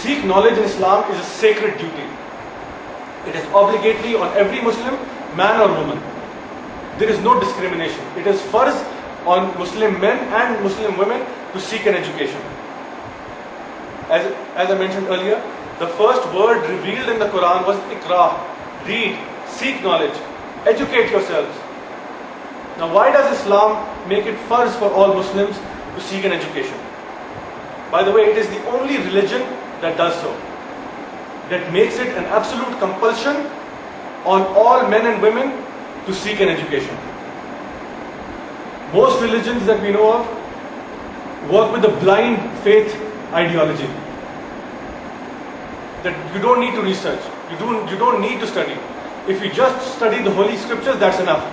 seek knowledge in Islam is a sacred duty. It is obligatory on every Muslim, man or woman. There is no discrimination. It is farz on Muslim men and Muslim women to seek an education. As I mentioned earlier, the first word revealed in the Quran was Iqra. Read, seek knowledge, educate yourselves. Now why does Islam make it farz for all Muslims to seek an education? By the way, it is the only religion that does so. That makes it an absolute compulsion on all men and women to seek an education. Most religions that we know of work with a blind faith ideology. That you don't need to research, you don't need to study. If you just study the holy scriptures, that's enough.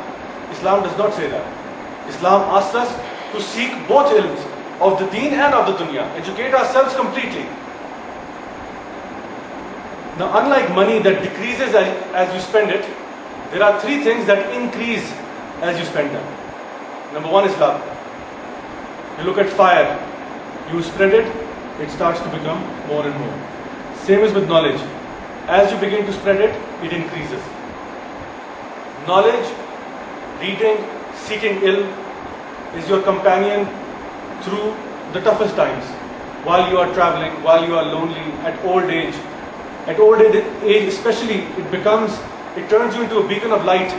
Islam does not say that. Islam asks us to seek both ilms, of the deen and of the dunya. Educate ourselves completely. Now, unlike money that decreases as you spend it, there are three things that increase as you spend them. Number one is love. You look at fire, you spread it, it starts to become more and more. Same is with knowledge. As you begin to spread it, it increases. Knowledge, reading, seeking ilm is your companion through the toughest times. While you are traveling, while you are lonely, at old age. At old age especially, it turns you into a beacon of light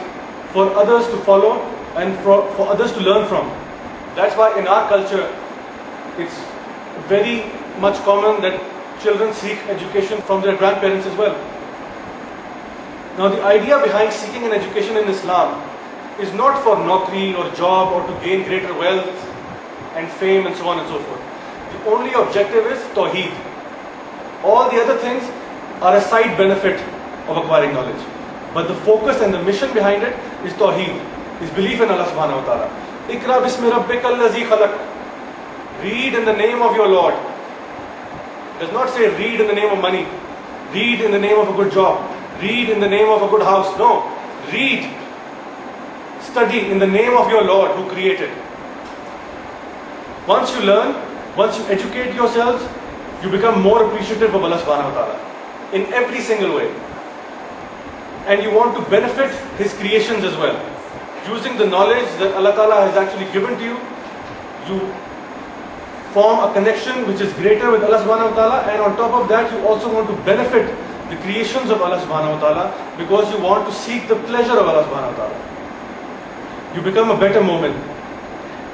for others to follow and for others to learn from. That's why in our culture, it's very much common that children seek education from their grandparents as well. Now the idea behind seeking an education in Islam is not for naukri or job or to gain greater wealth and fame and so on and so forth. The only objective is tawheed. All the other things are a side benefit of acquiring knowledge. But the focus and the mission behind it is tawheed, is belief in Allah subhanahu wa ta'ala. Ikra bismi rabbika allazi khalaq. Read in the name of your Lord. It does not say read in the name of money, read in the name of a good job, read in the name of a good house. No, read, study in the name of your Lord who created. Once you learn, once you educate yourselves, you become more appreciative of Allah subhanahu wa ta'ala in every single way. And you want to benefit His creations as well. Using the knowledge that Allah ta'ala has actually given to you, you form a connection which is greater with Allah subhanahu wa ta'ala, and on top of that you also want to benefit the creations of Allah subhanahu wa ta'ala because you want to seek the pleasure of Allah subhanahu wa ta'ala. You become a better moment.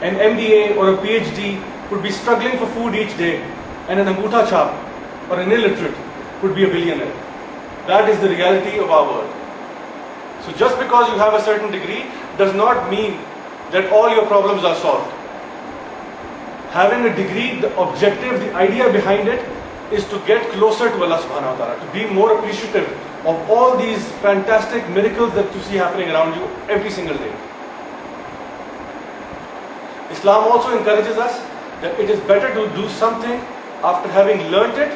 An MBA or a PhD could be struggling for food each day, and an angutha chap or an illiterate could be a billionaire. That is the reality of our world. So just because you have a certain degree does not mean that all your problems are solved. Having a degree, the objective, the idea behind it is to get closer to Allah subhanahu wa ta'ala, to be more appreciative of all these fantastic miracles that you see happening around you every single day. Islam also encourages us that it is better to do something after having learnt it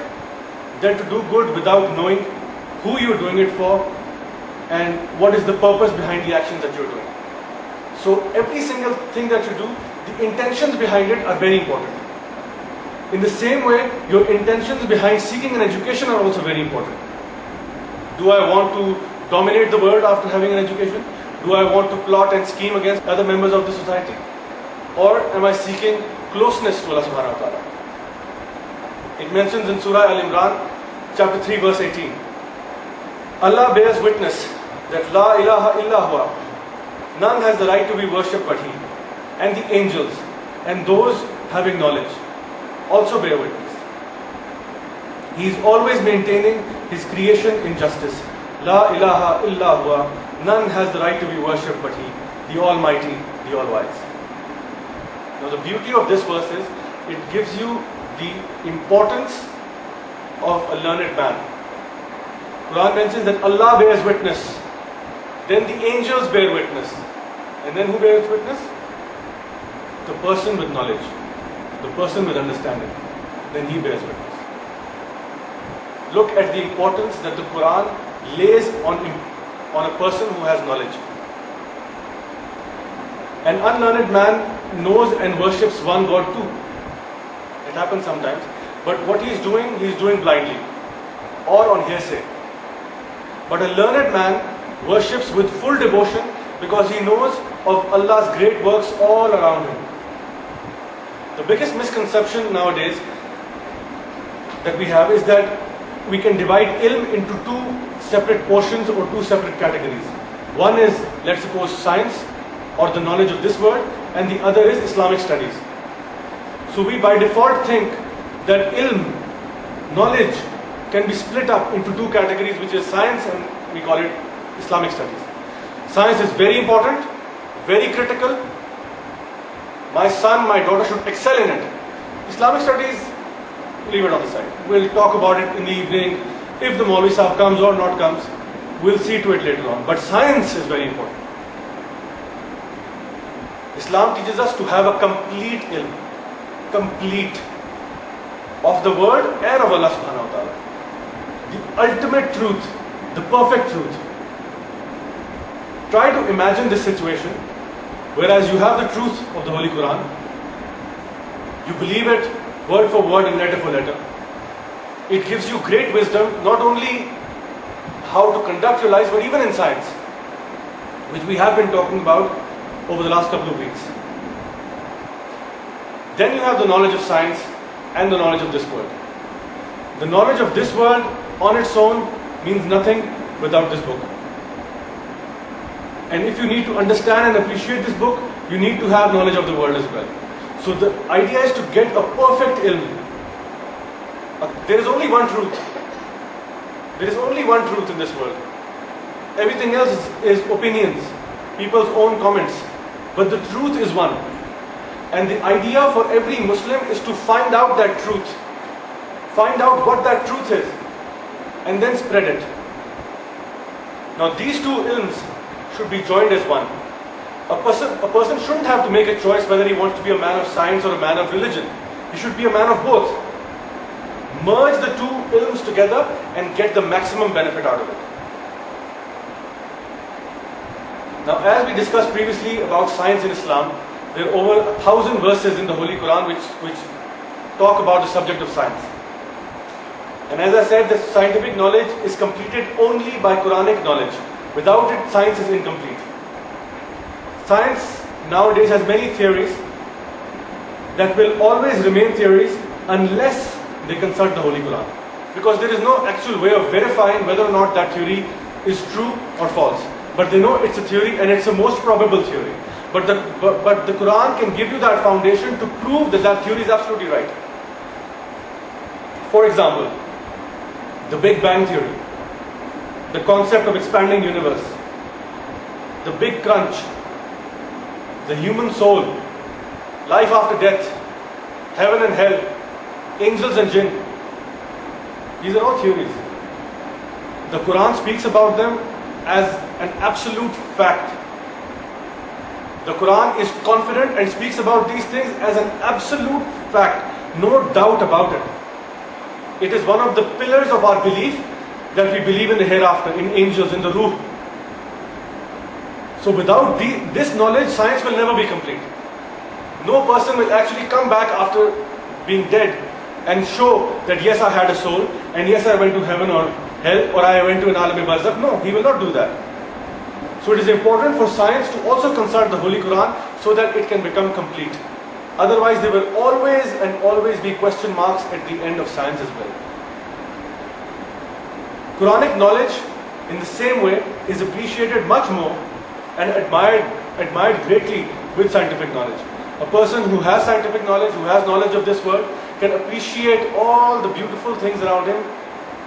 than to do good without knowing who you're doing it for and what is the purpose behind the actions that you're doing. So every single thing that you do, the intentions behind it are very important. In the same way, your intentions behind seeking an education are also very important. Do I want to dominate the world after having an education? Do I want to plot and scheme against other members of the society? Or am I seeking closeness to Allah subhanahu wa ta'ala? It mentions in Surah Al-Imran, chapter 3, verse 18. Allah bears witness that La ilaha illa huwa, none has the right to be worshipped but He, and the angels, and those having knowledge, also bear witness. He is always maintaining His creation in justice. La ilaha illa huwa, none has the right to be worshipped but He, the Almighty, the All-Wise. Now the beauty of this verse is, it gives you the importance of a learned man. Quran mentions that Allah bears witness, then the angels bear witness, and then who bears witness? The person with knowledge, the person with understanding, then he bears witness. Look at the importance that the Quran lays on a person who has knowledge. An unlearned man knows and worships one God too. It happens sometimes, but what he is doing blindly. or on hearsay. But a learned man worships with full devotion because he knows of Allah's great works all around him. The biggest misconception nowadays that we have is that we can divide ilm into two separate portions or two separate categories. One is, let's suppose, science or the knowledge of this world, and the other is Islamic studies. So we by default think that ilm, knowledge, can be split up into two categories, which is science and we call it Islamic studies. Science is very important, very critical. My son, my daughter should excel in it. Islamic studies, leave it on the side. We'll talk about it in the evening. If the Maulvi Sahib comes or not comes, we'll see to it later on. But science is very important. Islam teaches us to have a complete ilm, complete, of the word and of Allah subhanahu wa ta'ala. The ultimate truth, the perfect truth. Try to imagine this situation, whereas you have the truth of the Holy Quran, you believe it word for word and letter for letter. It gives you great wisdom, not only how to conduct your lives, but even in science, which we have been talking about over the last couple of weeks. Then you have the knowledge of science and the knowledge of this world. The knowledge of this world on its own means nothing without this book. And if you need to understand and appreciate this book, you need to have knowledge of the world as well. So the idea is to get a perfect ilm. There is only one truth. There is only one truth in this world. Everything else is opinions, people's own comments. But the truth is one. And the idea for every Muslim is to find out that truth. Find out what that truth is. And then spread it. Now these two ilms should be joined as one. A person shouldn't have to make a choice whether he wants to be a man of science or a man of religion. He should be a man of both. Merge the two ilms together and get the maximum benefit out of it. Now, as we discussed previously about science in Islam, there are over 1,000 verses in the Holy Quran which talk about the subject of science. And as I said, the scientific knowledge is completed only by Quranic knowledge. Without it, science is incomplete. Science nowadays has many theories that will always remain theories unless they consult the Holy Quran. Because there is no actual way of verifying whether or not that theory is true or false. But they know it's a theory and it's the most probable theory. But the Quran can give you that foundation to prove that that theory is absolutely right. For example, the Big Bang Theory, the concept of expanding universe, the Big Crunch, the human soul, life after death, heaven and hell, angels and jinn. These are all theories. The Quran speaks about them as an absolute fact. The Quran is confident and speaks about these things as an absolute fact, no doubt about it. It is one of the pillars of our belief that we believe in the hereafter, in angels, in the Ruh. So without this knowledge, science will never be complete. No person will actually come back after being dead and show that yes, I had a soul, and yes, I went to heaven or hell, or I went to an alam-e-barzakh. No, he will not do that. So it is important for science to also consult the Holy Quran so that it can become complete. Otherwise, there will always and always be question marks at the end of science as well. Quranic knowledge, in the same way, is appreciated much more and admired greatly with scientific knowledge. A person who has scientific knowledge, who has knowledge of this world, can appreciate all the beautiful things around him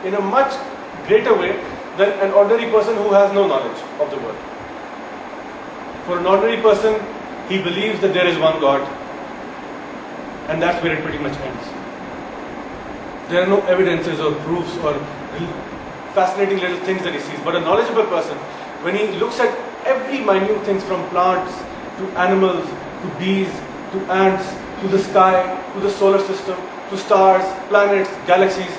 in a much greater way than an ordinary person who has no knowledge of the world. For an ordinary person, he believes that there is one God, and that's where it pretty much ends. There are no evidences or proofs or fascinating little things that he sees. But a knowledgeable person, when he looks at every minute things from plants to animals to bees to ants to the sky to the solar system to stars, planets, galaxies,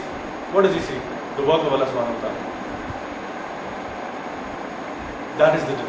what does he see? The work of Allah subhanahu wa ta'ala. That is the difference.